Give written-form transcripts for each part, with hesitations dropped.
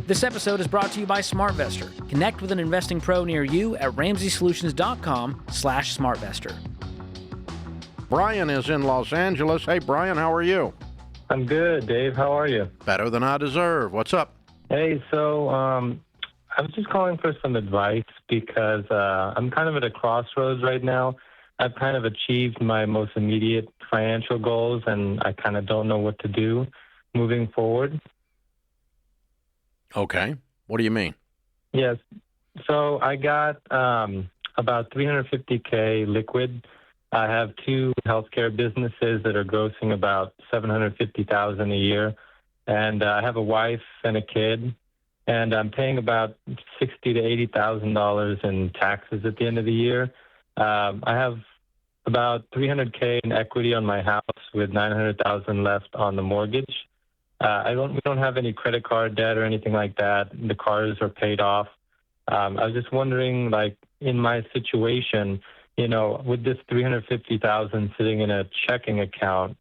This episode is brought to you by SmartVestor. Connect with an investing pro near you at RamseySolutions.com/SmartVestor. Brian is in Los Angeles. Hey, Brian, how are you? I'm good, Dave. How are you? Better than I deserve. What's up? Hey, so I was just calling for some advice because I'm kind of at a crossroads right now. I've kind of achieved my most immediate financial goals, and I kind of don't know what to do moving forward. Okay. What do you mean? Yes. So I got about $350K liquid. I have two healthcare businesses that are grossing about $750,000 a year, and I have a wife and a kid, and I'm paying about $60,000 to $80,000 in taxes at the end of the year. I have about $300K in equity on my house with $900,000 left on the mortgage. We don't have any credit card debt or anything like that. The cars are paid off. I was just wondering, like, in my situation, with this $350,000 sitting in a checking account,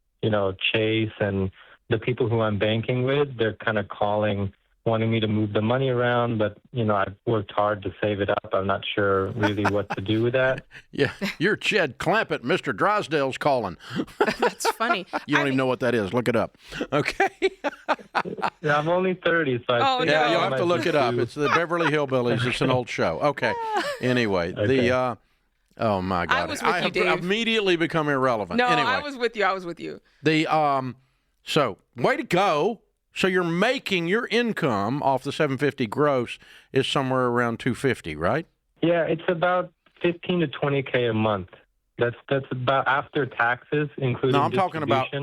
Chase and the people who I'm banking with, they're kind of calling, wanting me to move the money around, but, I've worked hard to save it up. I'm not sure really what to do with that. Yeah, you're Jed Clampett. Mr. Drysdale's calling. That's funny. You don't even know what that is. Look it up. Okay. Yeah, I'm only 30, so I think you'll have to look it up. It's the Beverly Hillbillies. It's an old show. Okay. Anyway, Okay. Oh my God! I was with you, Dave. I've immediately become irrelevant. No, anyway, I was with you. So way to go. So you're making your income off the 750 gross is somewhere around 250, right? Yeah, it's about 15 to 20K a month. That's about after taxes, including No, I'm talking about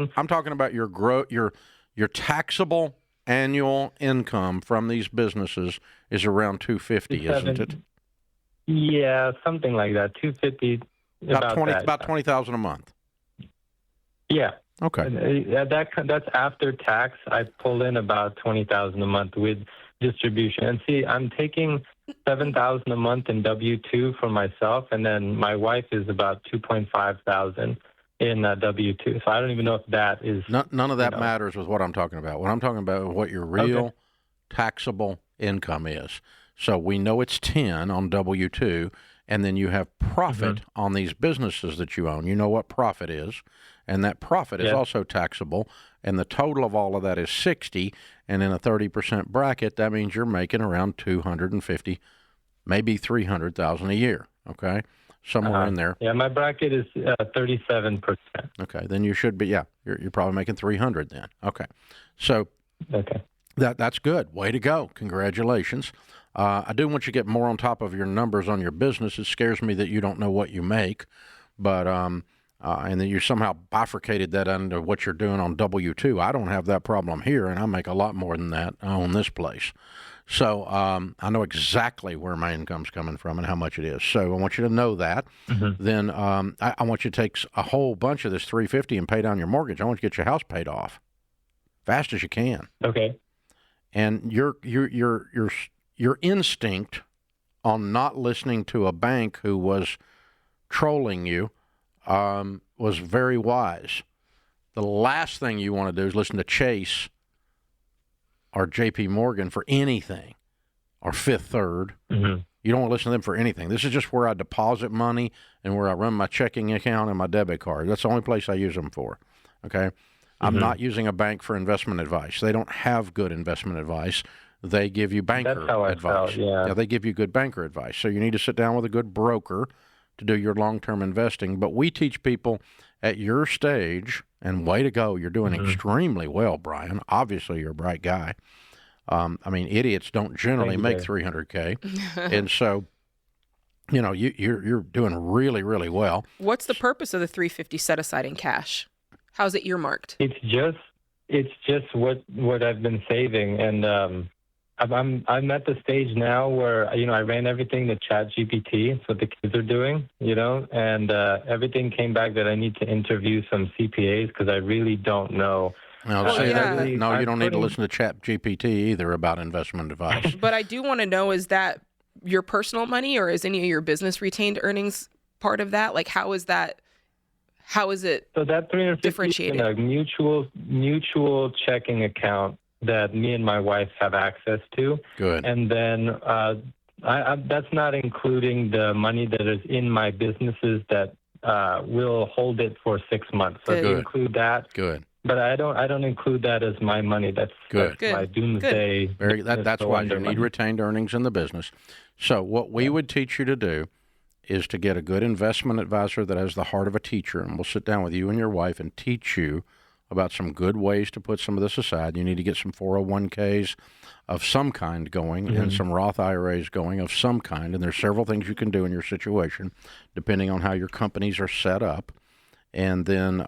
your taxable annual income from these businesses is around 250, isn't it? Yeah, something like that. 250. About $20,000 a month. Yeah. Okay. That's after tax. I pull in about $20,000 a month with distribution. And see, I'm taking $7,000 a month in W-2 for myself, and then my wife is about $2,500 in W-2. So I don't even know if that is. None of that matters with what I'm talking about. What I'm talking about is what your real taxable income is. So we know it's 10 on W-2, and then you have profit on these businesses that you own. You know what profit is, and that profit is also taxable, and the total of all of that is 60, and in a 30% bracket, that means you're making around $250,000, maybe $300,000 a year, okay? Somewhere in there. Yeah, my bracket is 37%. Okay, then you should be, you're probably making $300,000 then. Okay, so that's good. Way to go. Congratulations. I do want you to get more on top of your numbers on your business. It scares me that you don't know what you make, but and that you somehow bifurcated that under what you're doing on W-2. I don't have that problem here, and I make a lot more than that. I own this place. So I know exactly where my income's coming from and how much it is. So I want you to know that. Then I want you to take a whole bunch of this $350 and pay down your mortgage. I want you to get your house paid off fast as you can. Okay. And your instinct on not listening to a bank who was trolling you was very wise. The last thing you want to do is listen to Chase or J.P. Morgan for anything, or Fifth Third. You don't want to listen to them for anything. This is just where I deposit money and where I run my checking account and my debit card. That's the only place I use them for, okay? I'm not using a bank for investment advice. They don't have good investment advice. They give you banker That's how I advice. Felt, They give you good banker advice. So you need to sit down with a good broker to do your long-term investing. But we teach people at your stage, and way to go, you're doing extremely well, Brian. Obviously, you're a bright guy. Idiots don't generally make $300K. And so, you're doing really, really well. What's the purpose of the $350 set aside in cash? How's it earmarked? It's just what I've been saving, and I'm at the stage now where I ran everything to ChatGPT. It's what the kids are doing, and everything came back that I need to interview some CPAs because I really don't know. You don't need to listen to ChatGPT either about investment advice. But I do want to know: is that your personal money, or is any of your business retained earnings part of that? Like, how is that? How is it so that $350 differentiated? In a mutual checking account that me and my wife have access to. Good. And then that's not including the money that is in my businesses that will hold it for 6 months. So Good. to include that. Good. But I don't include that as my money. That's my doomsday. That's why you need retained earnings in the business. So what we would teach you to do is to get a good investment advisor that has the heart of a teacher, and we'll sit down with you and your wife and teach you about some good ways to put some of this aside. You need to get some 401ks of some kind going and some Roth IRAs going of some kind, and there's several things you can do in your situation depending on how your companies are set up. And then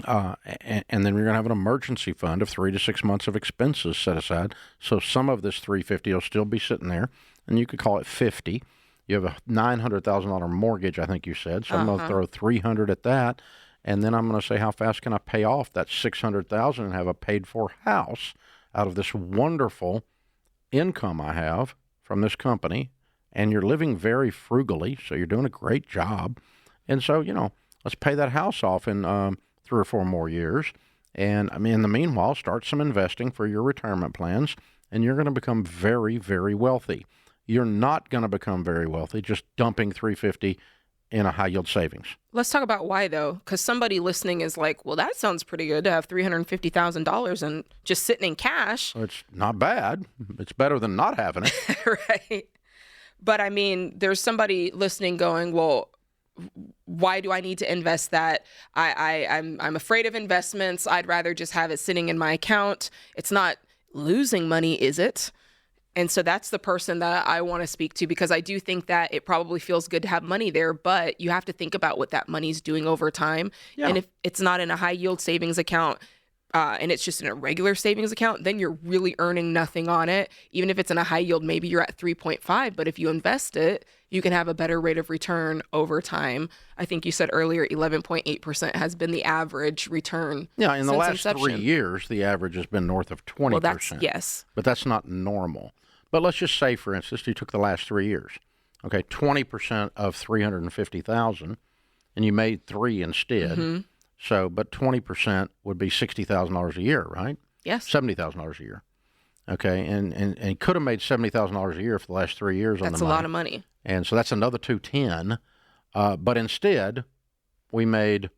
and then we're going to have an emergency fund of 3 to 6 months of expenses set aside. So some of this $350 will still be sitting there, and you could call it $50. You have a $900,000 mortgage, I think you said. So I'm going to throw $300 at that, and then I'm going to say, how fast can I pay off that $600,000 and have a paid-for house out of this wonderful income I have from this company? And you're living very frugally, so you're doing a great job. And so, let's pay that house off in 3 or 4 more years. And in the meanwhile, start some investing for your retirement plans, and you're going to become very, very wealthy. You're not going to become very wealthy just dumping $350 in a high yield savings. Let's talk about why, though, because somebody listening is like, well, that sounds pretty good to have $350,000 and just sitting in cash. Well, it's not bad. It's better than not having it. Right. But there's somebody listening going, well, why do I need to invest that? I'm afraid of investments. I'd rather just have it sitting in my account. It's not losing money, is it? And so that's the person that I want to speak to, because I do think that it probably feels good to have money there, but you have to think about what that money's doing over time. Yeah. And if it's not in a high yield savings account, and it's just in a regular savings account, then you're really earning nothing on it. Even if it's in a high yield, maybe you're at 3.5, but if you invest it, you can have a better rate of return over time. I think you said earlier 11.8% has been the average return. Yeah, in the last inception. 3 years, the average has been north of 20%. Well, yes. But that's not normal. But let's just say, for instance, you took the last 3 years. Okay, 20% of $350,000, and you made 3 instead. Mm-hmm. So, but 20% would be $60,000 a year, right? Yes. $70,000 a year. Okay, and could have made $70,000 a year for the last 3 years on the money. That's a lot of money. And so that's another $210. But instead, we made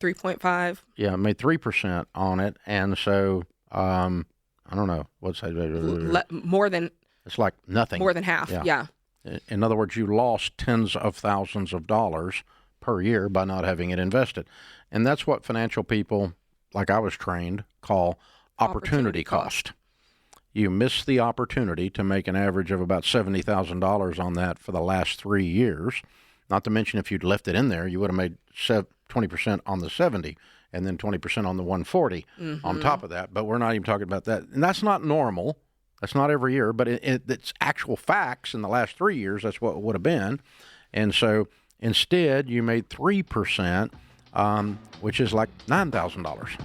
3.5. Yeah, made 3% on it, and so I don't know what's more than. It's like nothing. More than half. Yeah. In other words, you lost tens of thousands of dollars per year by not having it invested. And that's what financial people, like I was trained, call opportunity cost. You miss the opportunity to make an average of about $70,000 on that for the last 3 years. Not to mention, if you'd left it in there, you would have made 20% on the 70 and then 20% on the 140 on top of that. But we're not even talking about that. And that's not normal. That's not every year, but it's actual facts in the last 3 years. That's what it would have been. And so instead, you made 3%, which is like $9,000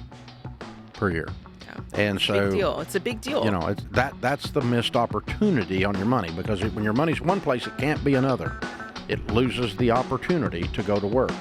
per year. Yeah. And so big deal. It's a big deal. That's the missed opportunity on your money, because when your money's one place, it can't be another. It loses the opportunity to go to work.